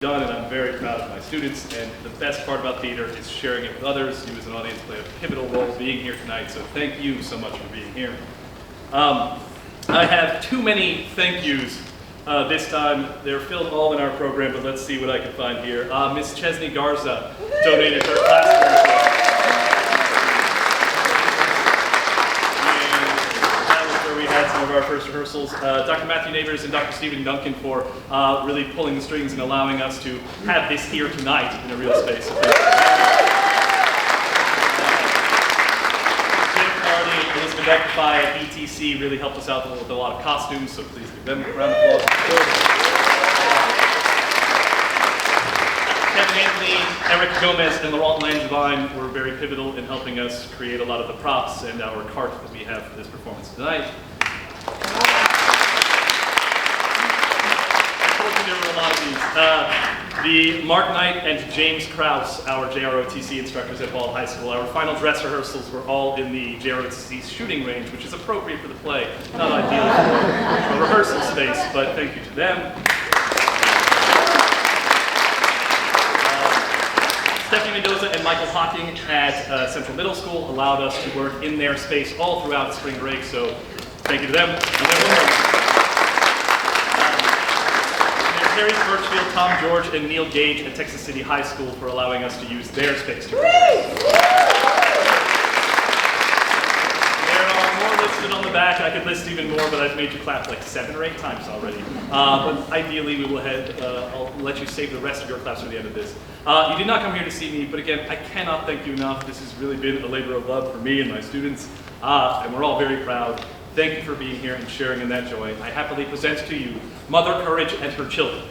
Done, and I'm very proud of my students, and the best part about theater is sharing it with others. You as an audience play a pivotal role being here tonight, so thank you so much for being here. I have too many thank yous this time. They're filled all in our program, but let's see what I can find here. Miss Chesney Garza donated her classroom. We had some of our first rehearsals. Dr. Matthew Neighbors and Dr. Stephen Duncan for really pulling the strings and allowing us to have this here tonight in a real space. So thank you. Jim Carney and Elizabeth Eckify at ETC really helped us out with a lot of costumes, so please give them a round of applause. Kevin Anthony, Eric Gomez, and Laurent Langevin were very pivotal in helping us create a lot of the props and our cart that we have for this performance tonight. There were a lot of these. The Mark Knight and James Krause, our JROTC instructors at Ball High School, our final dress rehearsals were all in the JROTC shooting range, which is appropriate for the play. Not ideal for a rehearsal space, but thank you to them. Stephanie Mendoza and Michael Hocking at Central Middle School allowed us to work in their space all throughout spring break, so thank you to them. Terry Birchfield, Tom George, and Neil Gage at Texas City High School for allowing us to use their space to rehearse. There are more listed on the back. I could list even more, but I've made you clap like 7 or 8 times already. But ideally, we will I'll let you save the rest of your claps for the end of this. You did not come here to see me, but again, I cannot thank you enough. This has really been a labor of love for me and my students, and we're all very proud. Thank you for being here and sharing in that joy. I happily present to you Mother Courage and her children.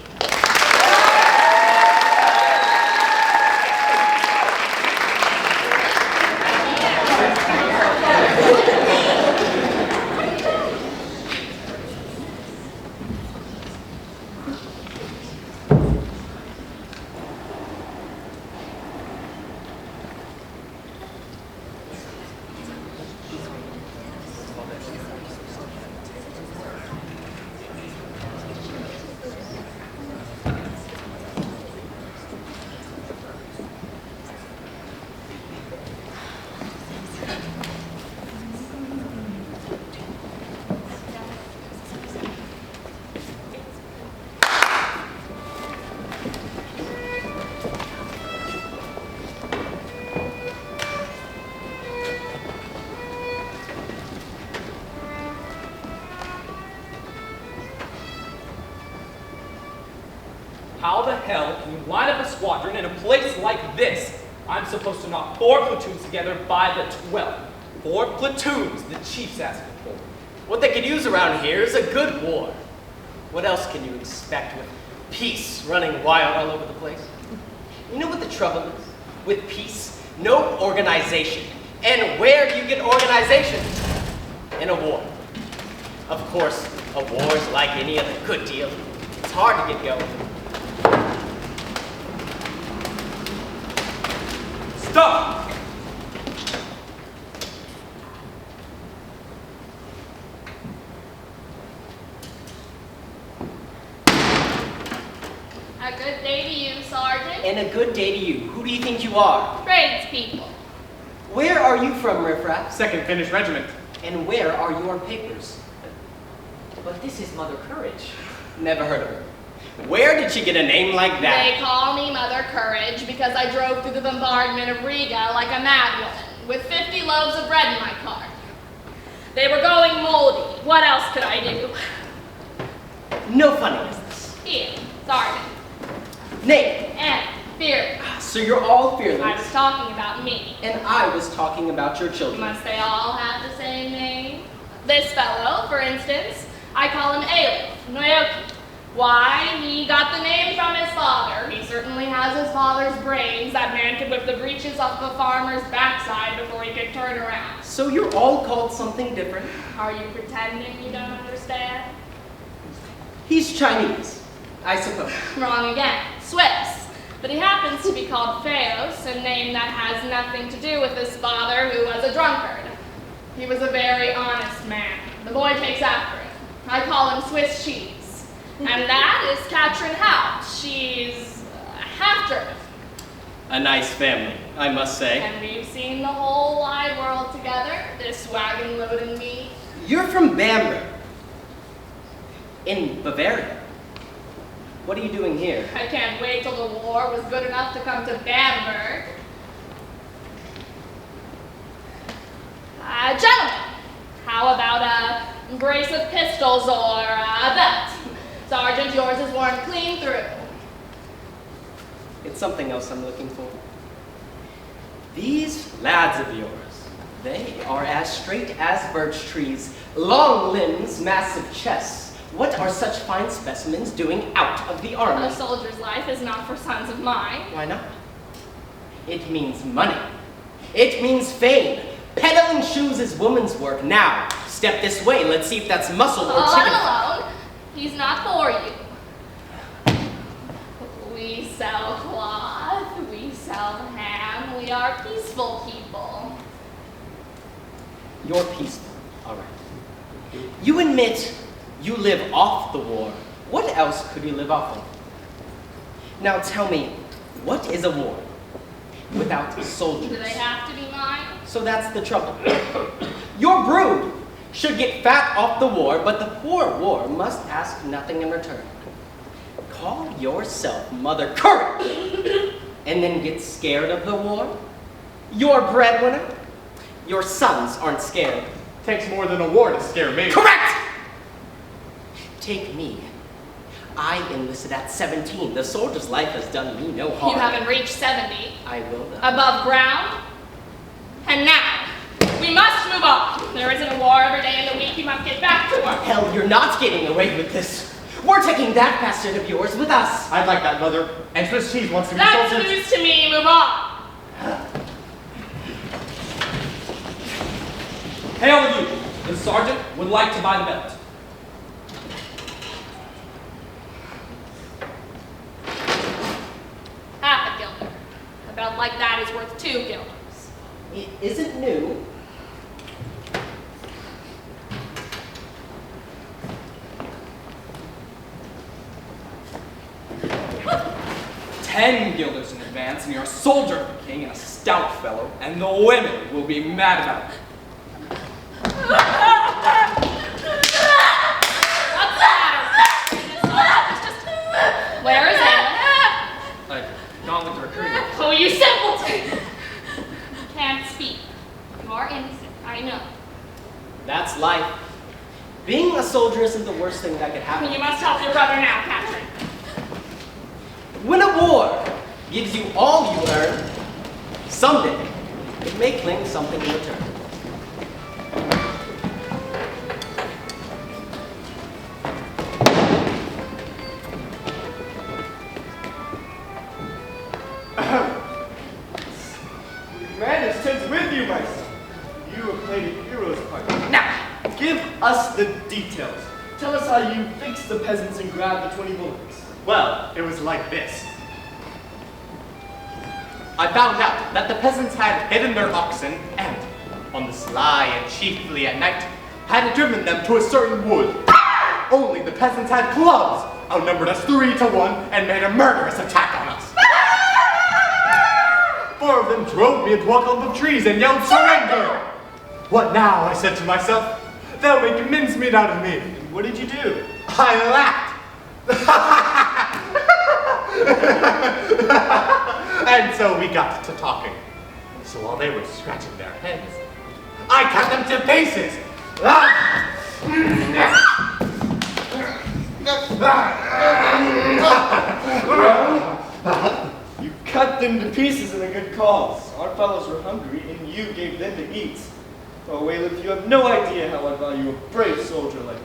How the hell can you line up a squadron in a place like this? I'm supposed to knock 4 platoons together by the 12th. 4 platoons the chief's asking for. What they could use around here is a good war. What else can you expect with peace running wild all over the place? You know what the trouble is? With peace, no organization. And where do you get organization? In a war. Of course, a war is like any other good deal. It's hard to get going. Stop! A good day to you, Sergeant. And a good day to you. Who do you think you are? Tradespeople. Where are you from, Riffraff? 2nd Finnish Regiment. And where are your papers? But this is Mother Courage. Never heard of her. Where did she get a name like that? They call me Mother Courage because I drove through the bombardment of Riga like a madwoman with 50 loaves of bread in my car. They were going moldy. What else could I do? No funny business. Here, Sergeant. Name. And fearless. So you're all fearless. I was talking about me. And I was talking about your children. Must they all have the same name? This fellow, for instance, I call him Eilif, Noyoki. Why? He got the name from his father. He certainly has his father's brains. That man could whip the breeches off a farmer's backside before he could turn around. So you're all called something different? Are you pretending you don't understand? He's Chinese, I suppose. Wrong again. Swiss. But he happens to be called Feos, a name that has nothing to do with his father, who was a drunkard. He was a very honest man. The boy takes after him. I call him Swiss cheese. And that is Kattrin House. She's doctor. A nice family, I must say. And we've seen the whole wide world together, this wagon load and me. You're from Bamberg, in Bavaria. What are you doing here? I can't wait till the war was good enough to come to Bamberg. Gentlemen, how about a brace of pistols or a belt? Sergeant, yours is worn clean through. It's something else I'm looking for. These lads of yours, they are as straight as birch trees, long limbs, massive chests. What are such fine specimens doing out of the army? A soldier's life is not for sons of mine. Why not? It means money. It means fame. Peddling shoes is woman's work. Now, step this way. Let's see if that's muscle or Oh, chicken. I'm alone. He's not for you. We sell cloth. We sell ham. We are peaceful people. You're peaceful. All right. You admit you live off the war. What else could you live off of? Now tell me, what is a war without soldiers? Do they have to be mine? So that's the trouble. Your brood should get fat off the war, but the poor war must ask nothing in return. Call yourself Mother Courage, and then get scared of the war? You're breadwinner? Your sons aren't scared. Takes more than a war to scare me. Correct! Take me. I enlisted at 17. The soldier's life has done me no harm. You haven't reached 70. I will not. Above ground. And now, we must move on. There isn't a war every day in the week. You must get back to work. Hell, you're not getting away with this. We're taking that bastard of yours with us. I'd like that, Mother. And Swiss cheese wants to be That's soldiers. news to me. Move on. Hey, all of you. The sergeant would like to buy the belt. Half a guilder. A belt like that is worth 2 guilders. It isn't new. $10 guilders in advance, and you're a soldier of the king and a stout fellow, and the women will be mad about it. What's the matter? Where is Ailif? Gone with the recruiting. Oh, you simpleton! Can't speak. You are innocent, I know. That's life. Being a soldier isn't the worst thing that could happen. You must help your brother now, Kattrin. When a war gives you all you earn, someday it may claim something in return. Madness tends with you, my son. You have played a hero's part. Now, give us the details. Tell us how you fixed the peasants and grabbed the 20 bullocks. Well, it was like this. I found out that the peasants had hidden their oxen and, on the sly and chiefly at night, had driven them to a certain wood. Only the peasants had clubs, outnumbered us 3 to 1, and made a murderous attack on us. 4 of them drove me into a clump of trees and yelled, "Surrender!" What now? I said to myself. They'll make mincemeat out of me. And what did you do? I laughed. And so we got to talking. So while they were scratching their heads, I cut them to pieces. You cut them to pieces in a good cause. Our fellows were hungry, and you gave them to eat. Oh, Eilif, you have no idea how I value a brave soldier like you.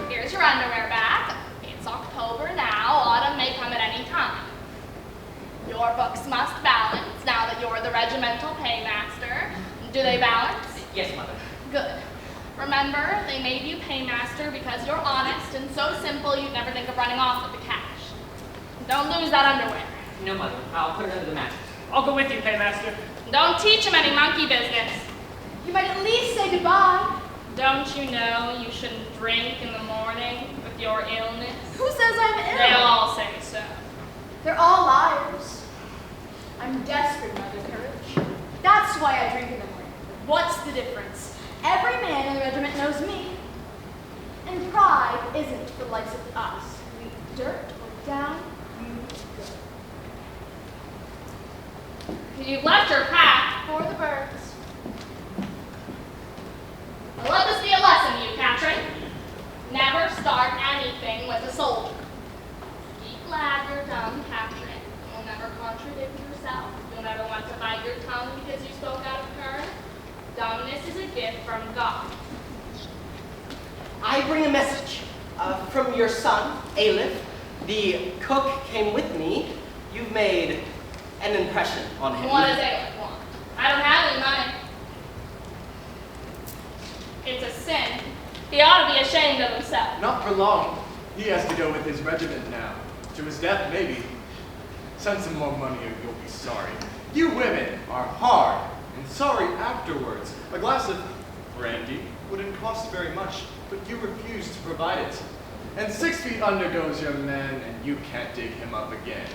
Here's your underwear back. It's October now. Autumn may come at any time. Your books must balance now that you're the regimental paymaster. Do they balance? Yes, Mother. Good. Remember, they made you paymaster because you're honest and so simple you'd never think of running off with the cash. Don't lose that underwear. No, Mother. I'll put it under the mattress. I'll go with you, Paymaster. Don't teach him any monkey business. You might at least say goodbye. Don't you know you shouldn't drink in the morning with your illness? Who says I'm ill? They all say so. They're all liars. I'm desperate, Mother Courage. That's why I drink in the morning. What's the difference? Every man in the regiment knows me. And pride isn't for the likes of us. We dirt or down, you go. You've left your pack. For the birds. Well, let this be a lesson to you, Kattrin. Never start anything with a soldier. Be glad you're dumb, Kattrin. You'll never contradict yourself. You'll never want to bite your tongue because you spoke out of turn. Dumbness is a gift from God. I bring a message from your son, Eilif. The cook came with me. You've made an impression on him. What does Eilif want? I don't have any money. It's a sin. He ought to be ashamed of himself. Not for long. He has to go with his regiment now. To his death, maybe. Send some more money or you'll be sorry. You women are hard and sorry afterwards. A glass of brandy wouldn't cost very much, but you refuse to provide it. And 6 feet under goes your man, and you can't dig him up again.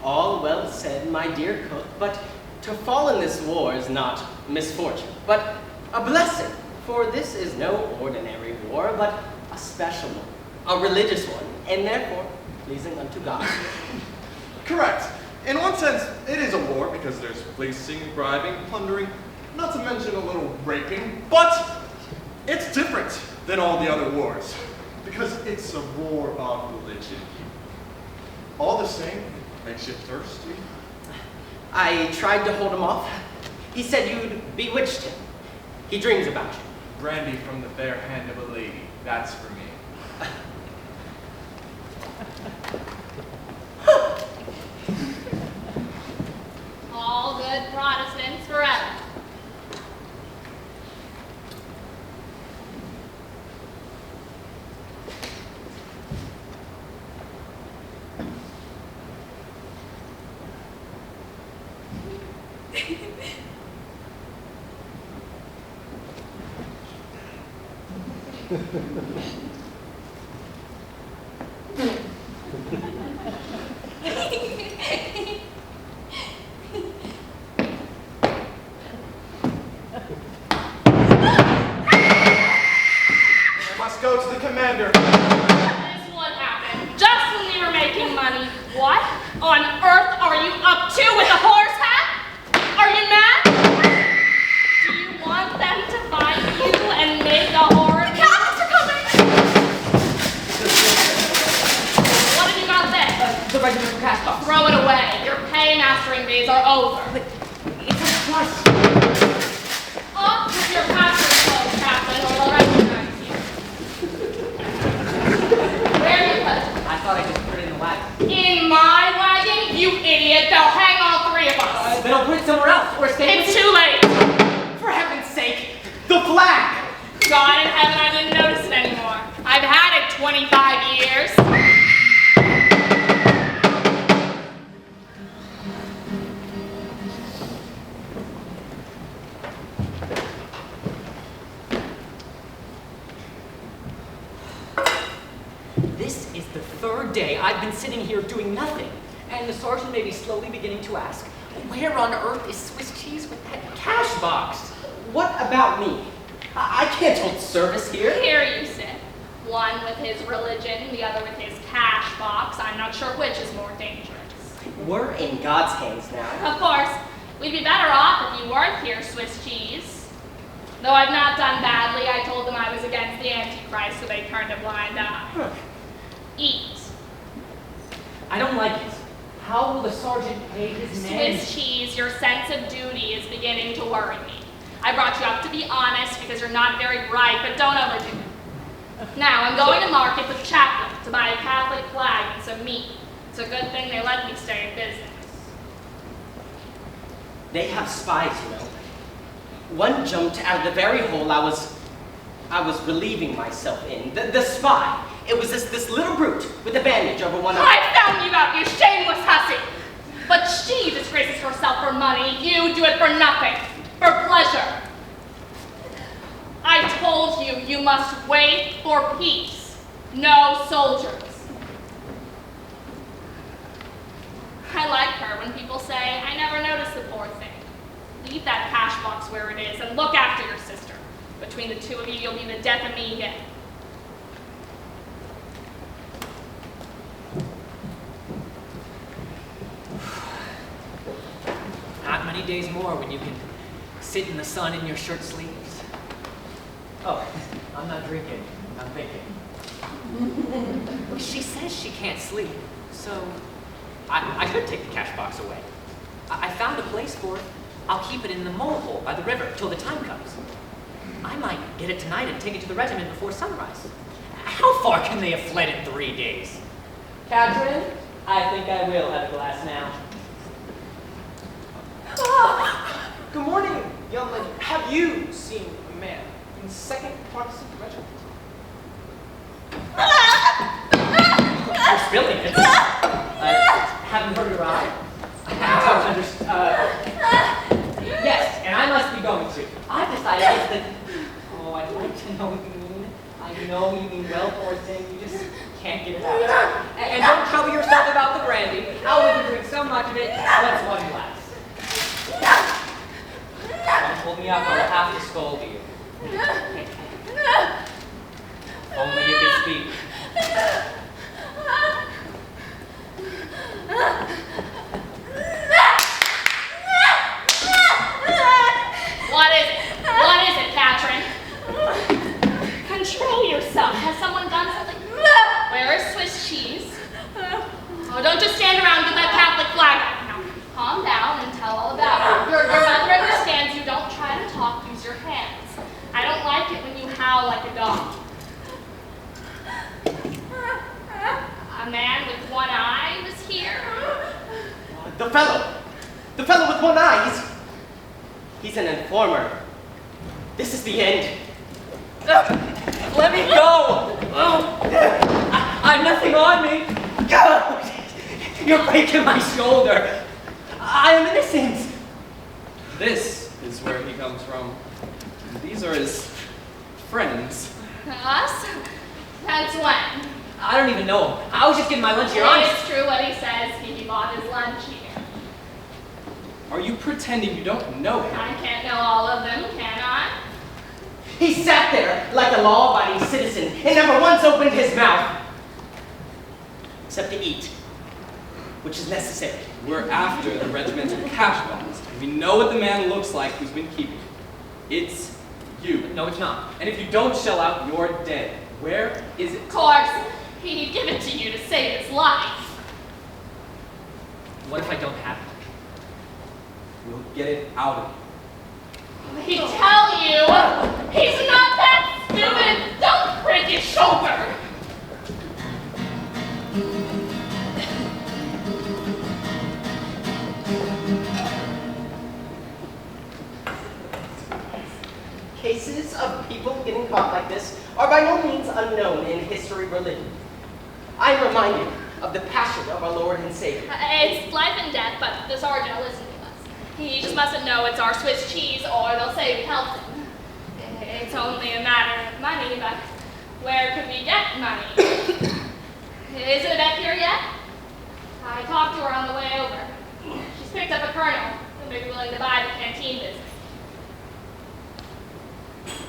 All well said, my dear cook, but to fall in this war is not misfortune, but a blessing. For this is no ordinary war, but a special one, a religious one, and therefore pleasing unto God. Correct. In one sense, it is a war because there's fleecing, bribing, plundering, not to mention a little raping, but it's different than all the other wars because it's a war of religion. All the same, makes you thirsty. I tried to hold him off. He said you'd bewitched him. He dreams about you. Brandy from the fair hand of a lady, that's for me. All good Protestants forever. I must go to the commander. This would happen just when we were making money. What on earth are you up to with a horse hat? Are you mad? Do you want them to find you and make a horror? The Catholics are coming! What have you got there? The regimental cash box. Throw it away. Your paymastering days are over. It's a plus. Off with your pastor's clothes, Chaplain, or they'll recognize you. Where are you put? I thought I just put it in the wagon. In my wagon? You idiot. They'll hang all three of us. Then I'll put it somewhere else. Or stay It's with too late. For heaven's sake, the flag! God in heaven, I didn't notice it anymore. I've had it 25 years. This is the third day I've been sitting here doing nothing. And the sergeant may be slowly beginning to ask, where on earth is Swiss cheese with that cash box? What about me? I can't hold service here. Here you sit. One with his religion, the other with his cash box. I'm not sure which is more dangerous. We're in God's hands now. Of course, we'd be better off if you weren't here, Swiss cheese. Though I've not done badly, I told them I was against the Antichrist, so they turned a blind eye. Eat. I don't like it. How will the sergeant pay his men? Swiss cheese, your sense of duty is beginning to worry me. I brought you up to be honest because you're not very bright, but don't overdo it. Now, I'm going to market with Chaplain to buy a Catholic flag and some meat. It's a good thing they let me stay in business. They have spies, you know. One jumped out of the very hole I was relieving myself in. The spy. It was this little brute with a bandage over one eye. I down, you out, you shameless hussy! But she disgraces herself for money. You do it for nothing, for pleasure. I told you, you must wait for peace. No soldiers. I like her when people say, I never noticed the poor thing. Leave that cash box where it is and look after your sister. Between the two of you, you'll be the death of me yet. Not many days more when you can sit in the sun in your shirt sleeves. Oh, I'm not drinking. I'm thinking. Well, she says she can't sleep, so I could take the cash box away. I found a place for it. I'll keep it in the mole hole by the river till the time comes. I might get it tonight and take it to the regiment before sunrise. How far can they have fled in 3 days? Kattrin, I think I will have a glass now. Ah, good morning, young lady. Have you seen a man in 2nd Protestant Regiment? You're spilling it. Haven't heard her eye. Yes, and I must be going to. I've decided that. Oh, I'd like to know what you mean. I know you mean well, poor thing. You just can't get it out. And don't trouble yourself about the brandy. I'll let you drink so much of it. Let's one glass. Don't pull me up, I'll have to scold you. Only you could speak. What is it? What is it, Kattrin? Control yourself. Has someone done something? Where is Swiss cheese? Oh, don't just stand around with that Catholic flag up. Now, calm down and tell all about it. Your mother understands you. Don't try to talk. Use your hands. I don't like it when you howl like a dog. A man with one eye was here. The fellow with one eye, he's an informer. This is the end. Let me go! I've nothing on me. You're breaking my shoulder. I am innocent. This is where he comes from. These are his friends. Us? That's when. I don't even know him. I was just getting my lunch here. Honest. It's true what he says. He bought his lunch here. Are you pretending you don't know him? I can't know all of them, can I? He sat there like a law-abiding citizen and never once opened his mouth. Except to eat, which is necessary. We're after the regimental cash box. We know what the man looks like who's been keeping it. It's you. No, it's not. And if you don't shell out, you're dead. Where is it? Of course, he'd give it to you to save his life. What if I don't have it? We'll get it out of you. He'd tell you he's not that stupid. Don't break his shoulder. Cases of people getting caught like this are by no means unknown in history religion. I am reminded of the passion of our Lord and Savior. It's life and death, but the sergeant will listen to us. He just mustn't know it's our Swiss cheese, or they'll say we helped him. It's only a matter of money, but where could we get money? Isn't Yvette here yet? I talked to her on the way over. She's picked up a colonel and may be willing to buy the canteen business.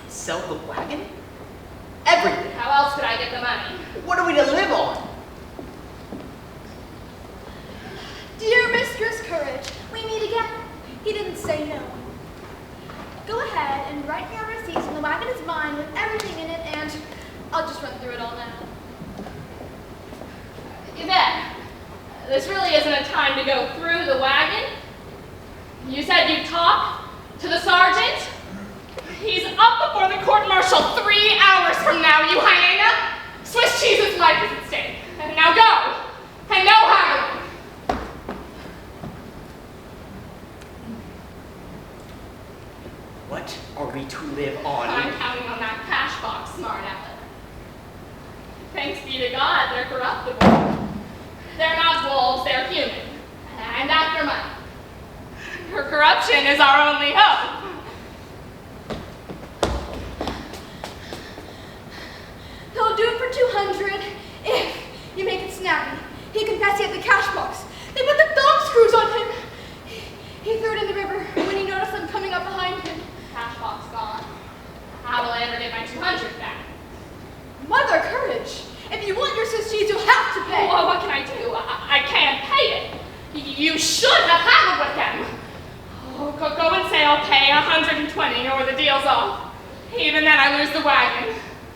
Sell the wagon? Everything. How else could I get the money? What are we to live on? Dear Mistress Courage, we meet again. He didn't say no. Go ahead and write me a receipt, and the wagon is mine with everything in it, and I'll just run through it all now. Yvette, this really isn't a time to go through the wagon. You said you'd talk to the sergeant? He's up before the court-martial 3 hours from now, you hyena! Swiss cheese's life is at stake. Now go! And no haggling! What are we to live on? I'm counting on that cash box, smart aleck. Thanks be to God, they're corruptible. They're not Corruption is our only hope. He'll do it for 200 if you make it snappy. He confessed he had the cash box. They put the thumb screws on him. He threw it in the river when he noticed them coming up behind him. Cash box gone. How will I ever get my 200 back? Mother courage. If you want your Swiss cheese, you'll have to pay. Well, what can I do? I can't pay it. You should have haggled with them. Oh, go and say I'll pay 120 or the deal's off. Even then, I lose the wagon.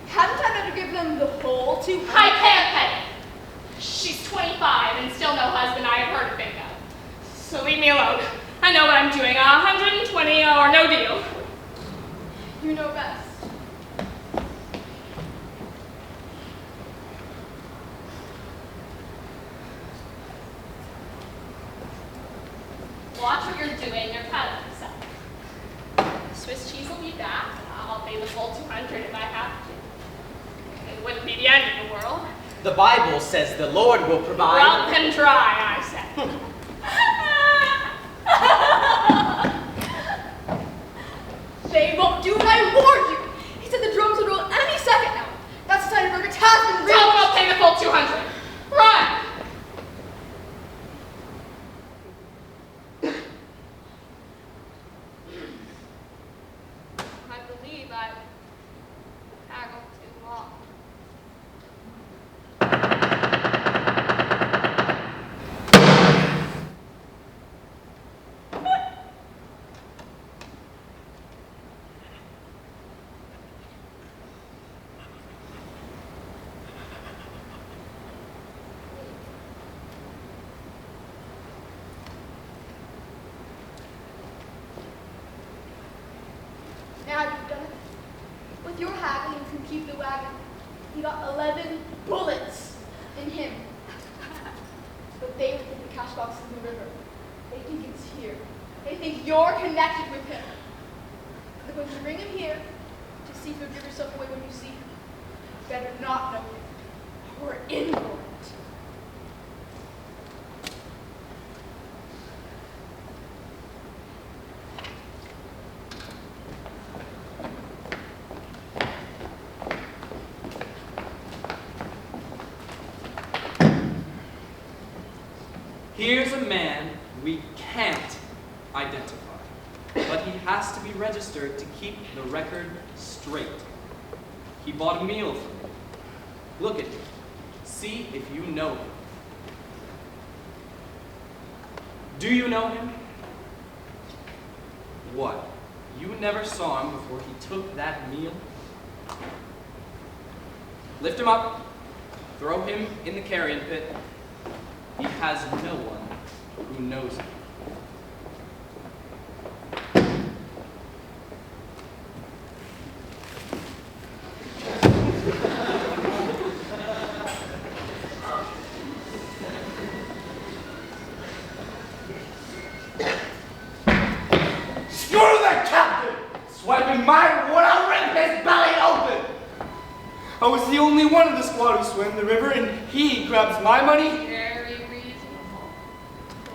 Hadn't I better give them the whole 200? I can't pay. She's 25 and still no husband I have heard to think of. So leave me alone. I know what I'm doing. 120 or no deal. You know best. Watch what you're doing. You're proud of yourself. Swiss cheese will be back. I'll pay the full 200 if I have to. It wouldn't be the end of the world. The Bible says the Lord will provide. Well, can try, I said. They won't do what I warned you. He said the drums would roll any second now. That's the sign of verdict has been reached. Tell them I'll pay the full 200. Run! I believe I haggled too long. Now you've done it. With your haggling, you can keep the wagon. He got 11 bullets in him. But they will put the cash box in the river. They think it's here. They think you're connected with him. They're going to bring him here to see if you'll give yourself away when you see him. Better not know him. Or in for it. Here's a man we can't identify, but he has to be registered to keep the record straight. He bought a meal from me. Look at him. See if you know him. Do you know him? What? You never saw him before he took that meal? Lift him up. Throw him in the carrion pit. He has no one who knows him. Screw the captain! Swiping my reward, I'll rip his belly open! I was the only one of the squad who swam the river, and he grabs my money? Very reasonable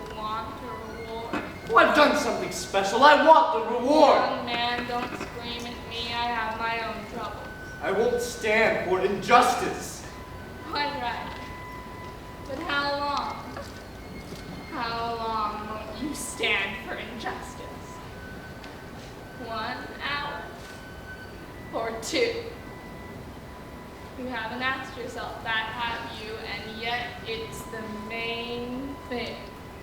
to want a reward. Well, I've done something special. I want the reward. Young man, don't scream at me. I have my own troubles. I won't stand for injustice. Quite right. But how long? How long won't you stand for injustice? 1 hour? Or 2? You haven't asked yourself that, have you? And yet it's the main thing.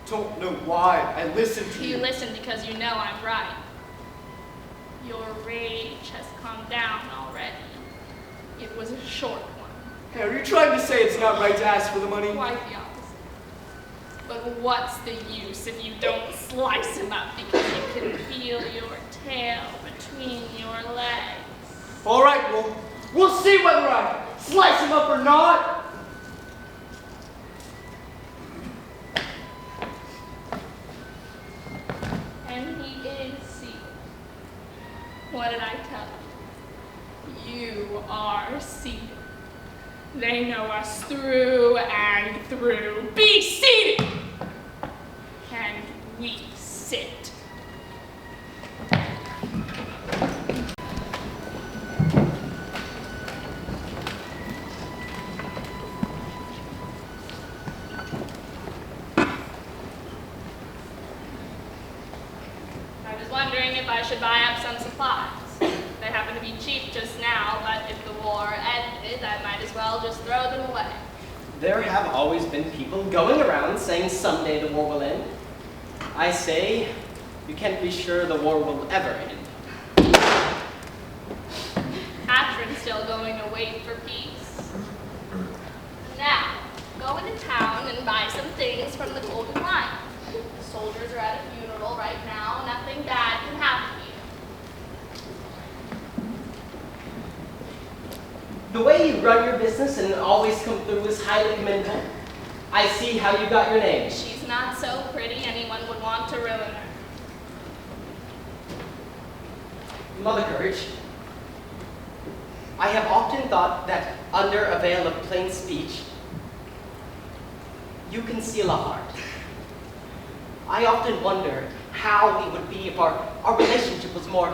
Don't know why. I listened to you. You listen because you know I'm right. Your rage has calmed down already. It was a short one. Hey, are you trying to say it's not right to ask for the money? Quite the opposite. But what's the use if you don't slice him up because you can feel your tail between your legs? All right, we'll see whether I slice him up or not. And he is seated. What did I tell you? You are seated. They know us through and through. Be seated! And we sit. I should buy up some supplies. They happen to be cheap just now, but if the war ended, I might as well just throw them away. There have always been people going around saying someday the war will end. I say, you can't be sure the war will ever end. Kattrin's still going to wait for peace. Now, go into town and buy some things from the Golden Line. The soldiers are at a funeral right now. Nothing bad can happen to you. The way you run your business and always come through is highly commendable. I see how you got your name. She's not so pretty anyone would want to ruin her. Mother Courage, I have often thought that under a veil of plain speech, you conceal a heart. I often wonder how it would be if our relationship was more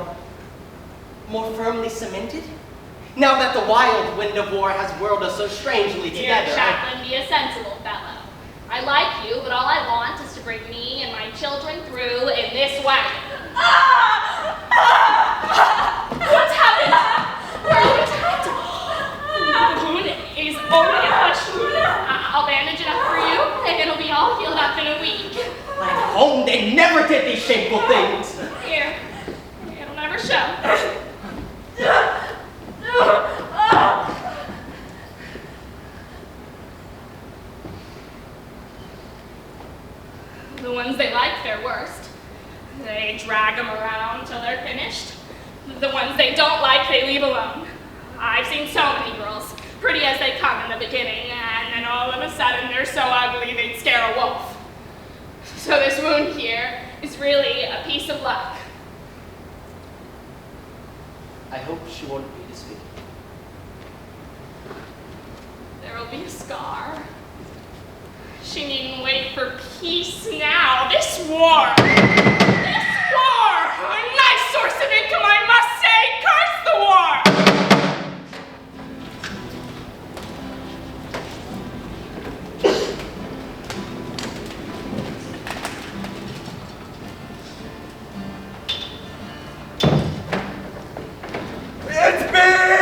firmly cemented. Now that the wild wind of war has whirled us so strangely Dear together. Chaplain, be a sensible fellow. I like you, but all I want is to bring me and my children through in this wagon. What's happened? Where are you attacked? The wound is only a touch wound. I'll bandage it up for you, and it'll be all healed up in a week. At home, they never did these shameful things. Here, it'll never show. The ones they like their worst. They drag them around till they're finished. The ones they don't like, they leave alone. I've seen so many girls, pretty as they come in the beginning, and then all of a sudden they're so ugly they'd scare a wolf. So this wound here is really a piece of luck. I hope she won't be disfigured. There'll be a scar. She needn't wait for peace now. This war! This war! A nice source of income, I must say! Curse the war! It's big!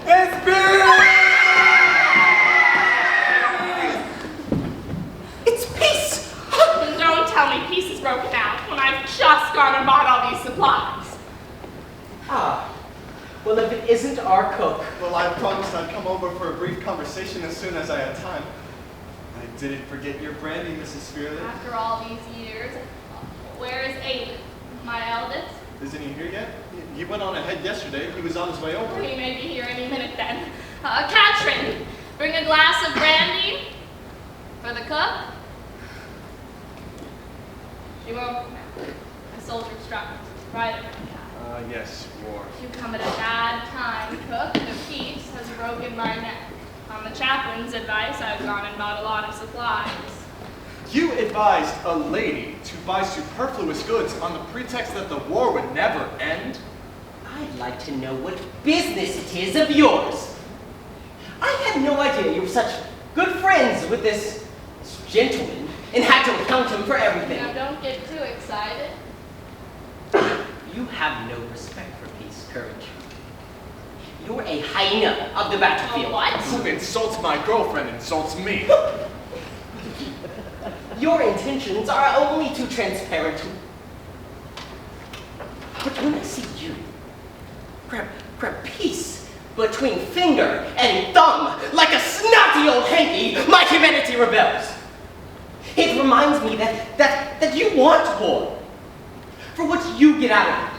It's big! It's peace! Don't tell me peace is broken out when I've just gone and bought all these supplies. Ah, well, if it isn't our cook. Well, I promised I'd come over for a brief conversation as soon as I had time. I didn't forget your brandy, Mrs. Spearley. After all these years, where is Adan, my eldest? Isn't he here yet? He went on ahead yesterday. He was on his way over. He may be here any minute then. Kattrin, bring a glass of brandy for the cook. She won't come out. A soldier struck right at her. Yes, war. You come at a bad time, cook. The peace has broken my neck. On the chaplain's advice, I've gone and bought a lot of supplies. You advised a lady to buy superfluous goods on the pretext that the war would never end? I'd like to know what business it is of yours. I had no idea you were such good friends with this gentleman and had to account him for everything. Now, don't get too excited. You have no respect for peace, Courage. You're a hyena of the battlefield. A what? Who insults my girlfriend insults me. Your intentions are only too transparent. But when I see you grab peace between finger and thumb like a snotty old hanky, my humanity rebels. It reminds me that you want war for what you get out of it.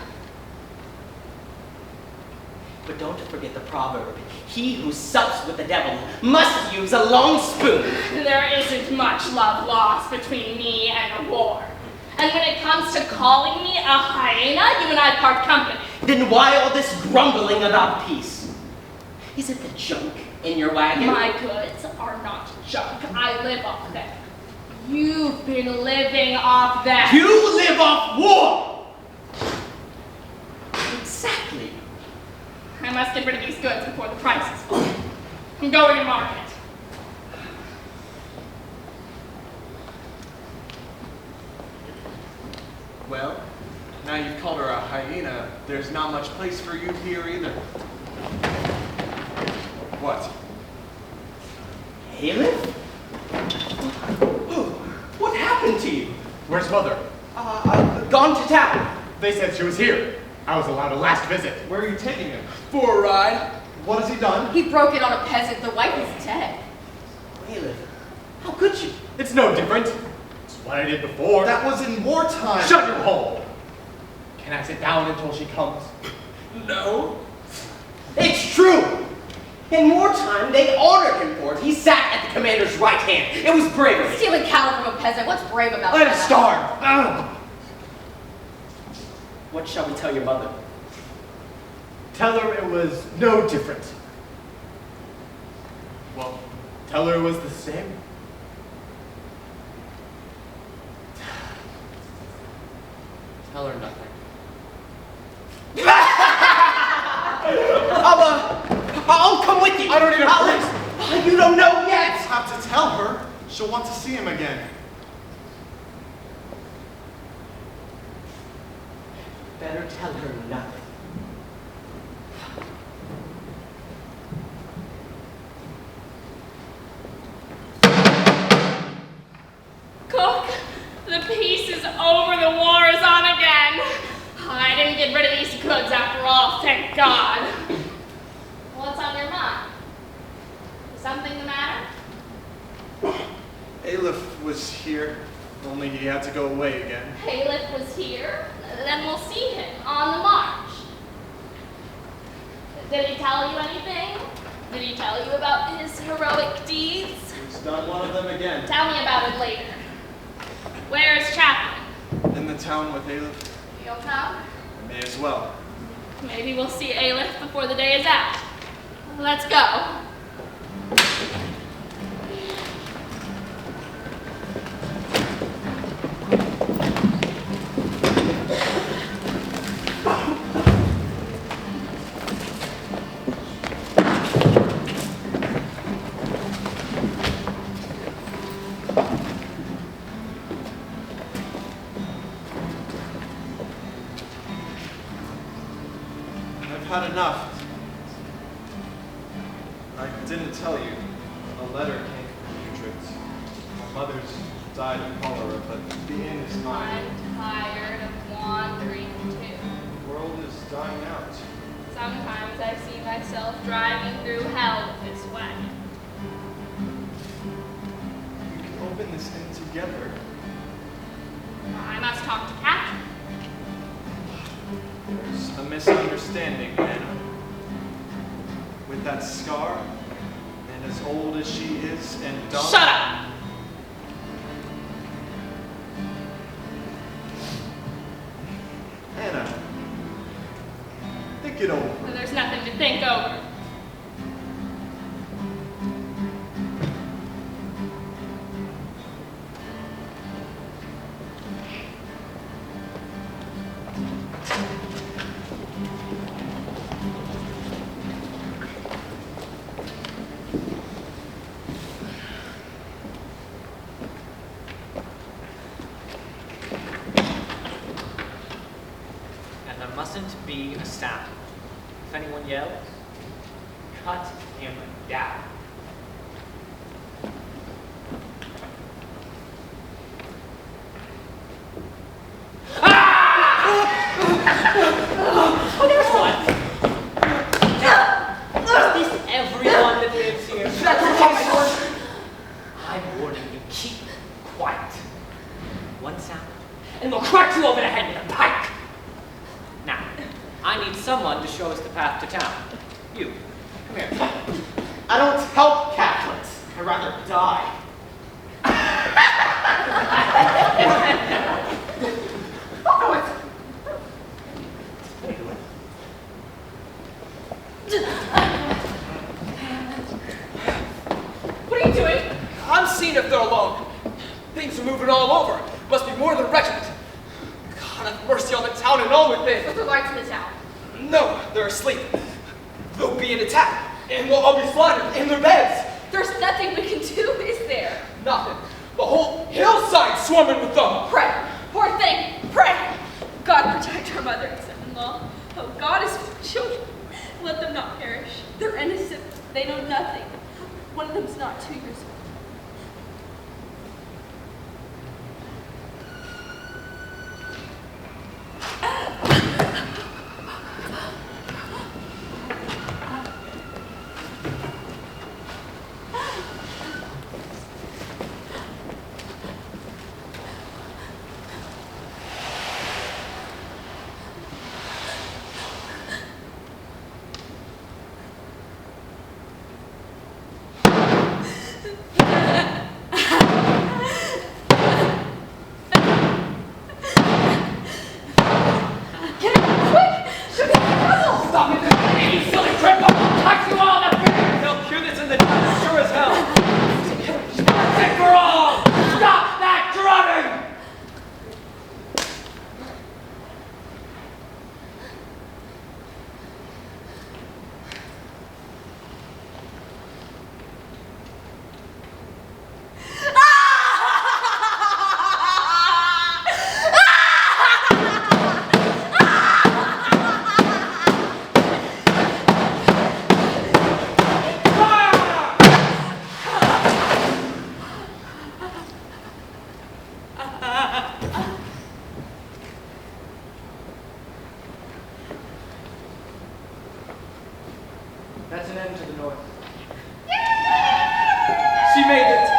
But don't forget the proverb, he who sups with the devil must use a long spoon. There isn't much love lost between me and a war. And when it comes to calling me a hyena, you and I part company. Then why all this grumbling about peace? Is it the junk in your wagon? My goods are not junk. I live off them. You've been living off them. You live off war! Exactly. I must get rid of these goods before the prices fall. I'm going to market. There's not much place for you here either. What? Eilif? What happened to you? Where's Mother? Gone to town. They said she was here. I was allowed a last visit. Where are you taking him? For a ride. What has he done? He broke it on a peasant. The wife is dead. Eilif, how could you? It's no different. It's what I did before. That was in wartime. Shut your hole! Can I sit down until she comes? No. It's true. In wartime, they honored him for it. He sat at the commander's right hand. It was bravery. Stealing cattle from a peasant. What's brave about Let him that? starve. Ugh. What shall we tell your mother? Tell her it was no different. Well, tell her it was the same. Tell her nothing. I'll come with you. I don't need a priest. You don't know yet. Have to tell her. She'll want to see him again. Better tell her nothing. Cook, the peace is over, the war is on again. I didn't get rid of these goods after all, thank God. What's on your mind? Is something the matter? Eilif was here, only he had to go away again. Eilif was here, then we'll see him on the march. Did he tell you anything? Did he tell you about his heroic deeds? He's done one of them again. Tell me about it later. Where's Chaplain? In the town with Eilif. You'll come? May as well. Maybe we'll see Eilif before the day is out. Let's go. Had enough. I didn't tell you. A letter came from Uhtred. My mother's died of cholera, but the inn is mine. I'm tired of wandering too. The world is dying out. Sometimes I see myself driving through hell with this wagon. We can open this inn together. I must talk to Kattrin. There's a misunderstanding, Anna. With that scar, and as old as she is, and dumb. Shut up! Anna, think it over. There's nothing to think over. Mustn't be a sound. If anyone yells, cut him down. Oh, there's one. Is this everyone that lives here? I'm warning you, keep quiet. One sound, and we'll crack you over the head with a pike. Now, I need someone to show us the path to town. You, come here. I don't help Catholics. I'd rather die. What are you doing? I'm seeing if they're alone. Things are moving all over. Must be more than a regiment. God have mercy on the town and all within. What's the lights in the town? No, they're asleep. They'll be an attack, and we'll all be slaughtered in their beds. There's nothing we can do, is there? Nothing. The whole hillside swarming with them. Pray. Poor thing. Pray. God protect our mother and son-in-law. Oh, one of them's not 2 years old. That's an end to the north. She made it.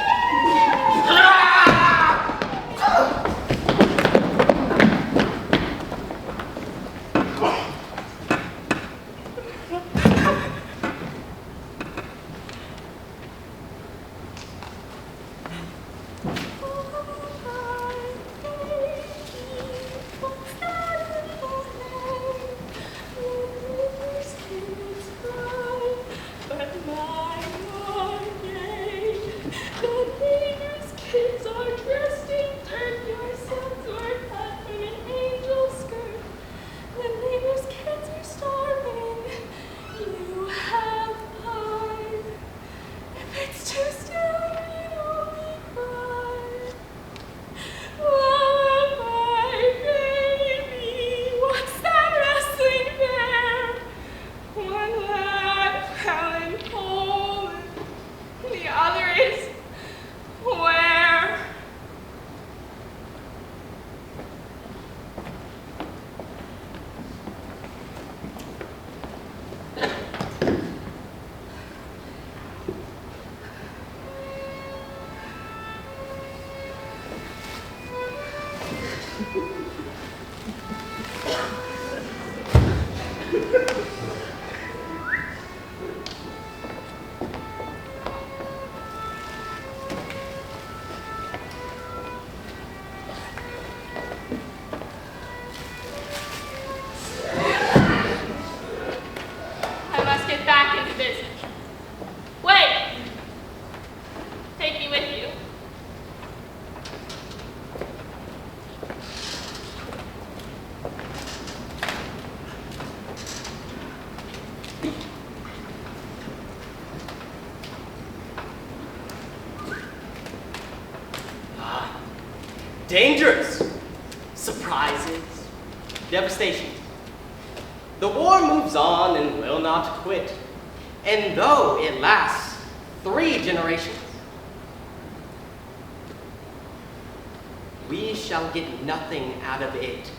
Dangers, surprises, devastation. The war moves on and will not quit. And though it lasts 3 generations, we shall get nothing out of it.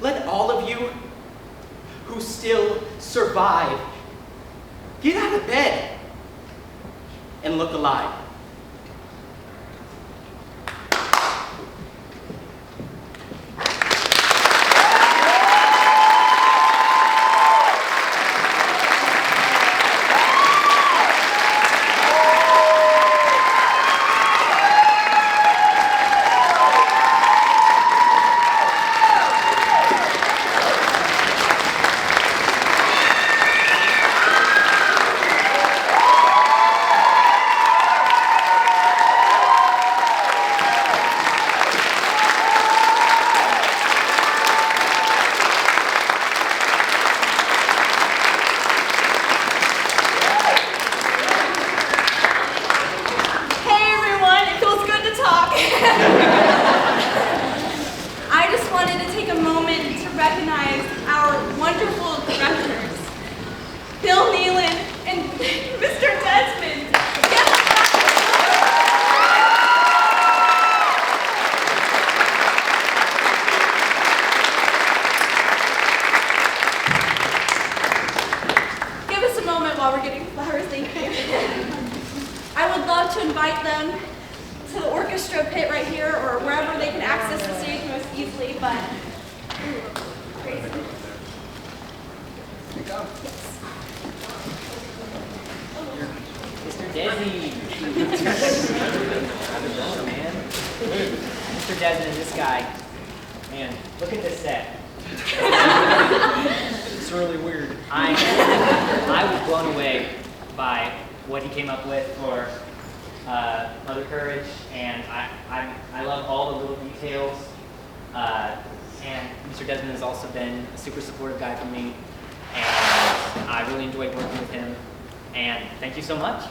Let all of you who still survive get out of bed and look alive. wanted to take a moment to recognize our wonderful directors, Bill Nealon and Mr. Desmond. Give us a moment while we're getting flowers, thank you. I would love to invite them to the orchestra pit right here or wherever they can access the stage most easily, but Greyson. Yes. Mr. Desi. How's it going, man? Mr. Desmond, this guy. Man, look at this set. It's really weird. I was blown away by what he came up with for Mother Courage, and I love all the little details. And Mr. Desmond has also been a super supportive guy for me, and I really enjoyed working with him. And thank you so much.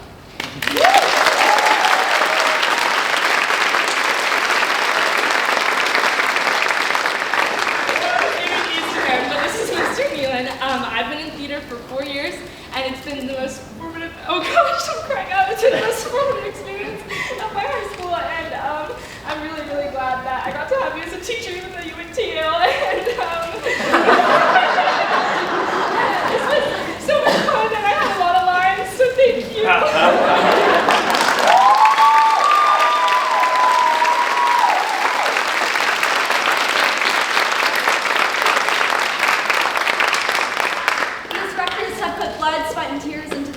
I've been in theater for 4 years, and it's been the most formative, oh gosh, I'm crying out, it's been the most formative experience of my high school, and I'm really, really glad that I got to have you as a teacher, even though you went to Yale, and this was so much fun, and I had a lot of lines, so thank you.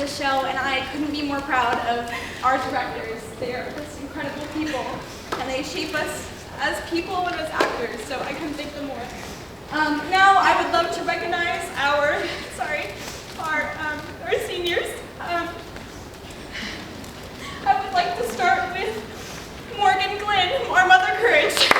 Show, and I couldn't be more proud of our directors. They are just incredible people, and they shape us as people and as actors, so I couldn't thank them more. Now I would love to recognize our seniors. I would like to start with Morgan Glynn, our Mother Courage.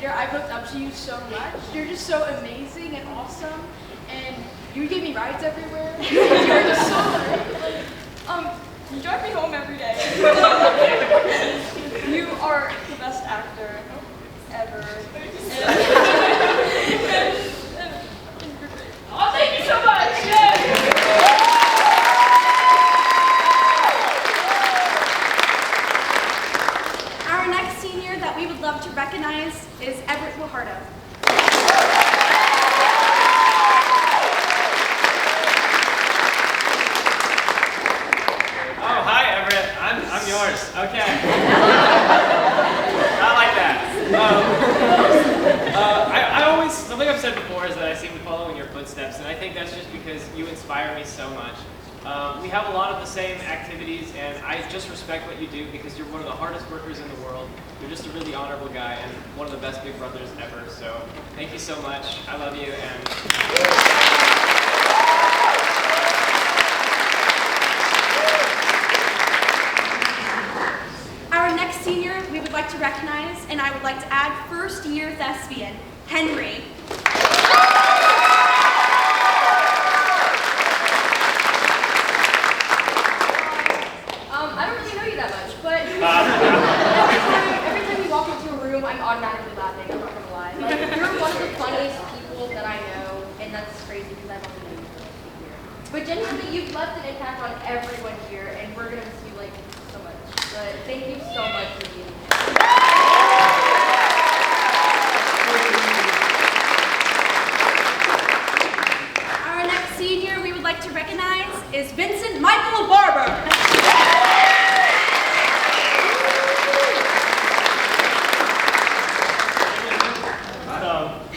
I've looked up to you so much. You're just so amazing and awesome, and you give me rides everywhere. You're just so great. You drive me home every day. You are the best actor ever. Oh, thank you so much. Our next senior that we would love to recognize is Everett Guajardo. Oh, hi, Everett. I'm yours. Okay. I like that. Something I've said before is that I seem to follow in your footsteps, and I think that's just because you inspire me so much. We have a lot of the same activities, and I just respect what you do because you're one of the hardest workers in the world. You're just a really honorable guy and one of the best big brothers ever. So thank you so much. I love you. And our next senior we would like to recognize, and I would like to add first-year thespian, Henry. I don't really know you that much, but every time you walk into a room, I'm automatically laughing, I'm not gonna lie. Like, you're one of the funniest people that I know, and that's crazy because I've only known you for a year. But genuinely, you've left an impact on everyone here, and we're gonna miss you like so much. But thank you so much for being here. Our next senior we would like to recognize is Vincent Michael Barber.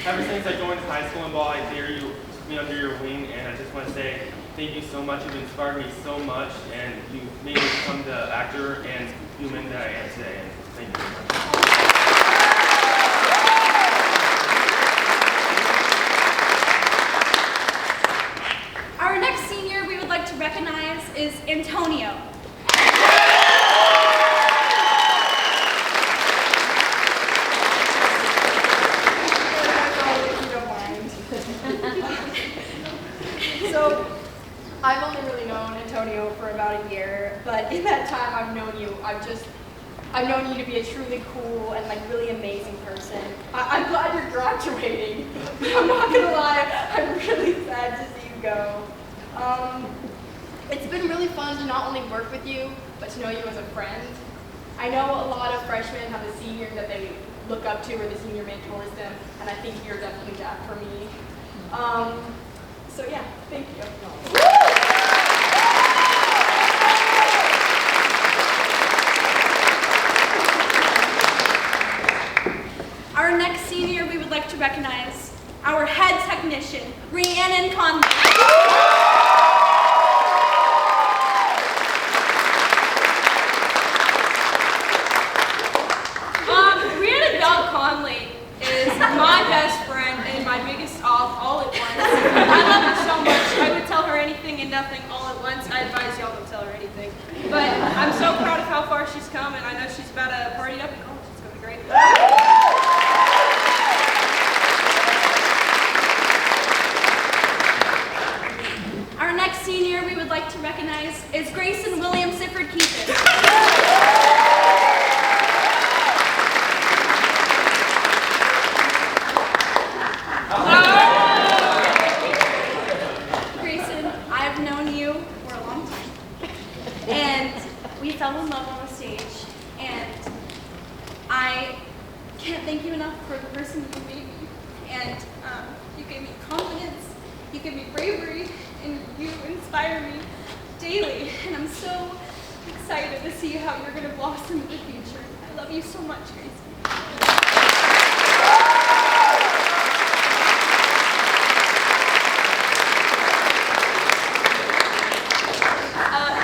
Ever since I joined high school and ball, I dare you to be under your wing, and I just want to say thank you so much. You've inspired me so much, and you made me become the actor and human that I am today. And thank you very much. recognize is Antonio. So, I've only really known Antonio for about a year, but in that time I've known you, I've known you to be a truly cool and like really amazing person. I'm glad you're graduating. I'm not gonna lie, I'm really sad to see you go. It's been really fun to not only work with you, but to know you as a friend. I know a lot of freshmen have a senior that they look up to, or the senior mentors them, and I think you're definitely that for me. So yeah, thank you. Our next senior we would like to recognize, our head technician, Rhiannon Conley. Rhiannon Conley is my best friend and my biggest all at once. I love her so much. I would tell her anything and nothing all at once. I advise y'all don't tell her anything. But I'm so proud of how far she's come, and I know she's about to party up in college. It's going to be great. Our next senior we would like to recognize is Greyson William Sifford Kethan. Greyson, I've known you for a long time, and we fell in love on a stage, and I can't thank you enough for the person you made me, and you gave me confidence, you give me bravery, and you inspire me daily, and I'm so excited to see how you're going to blossom in the future. I love you so much, Greyson.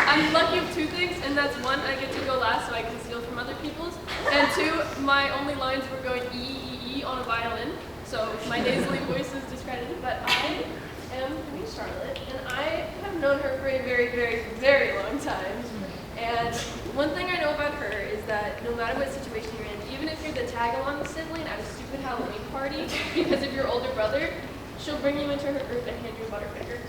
I'm lucky of two things, and that's one, I get to go last so I can steal from other people's, and two, my only lines were going E on a violin, so my nasally voice is discredited, but I am Charlotte, and I have known her for a very, very, very long time. And one thing I know about her is that no matter what situation you're in, even if you're the tag-along sibling at a stupid Halloween party because of your older brother, she'll bring you into her group and hand you a Butterfinger.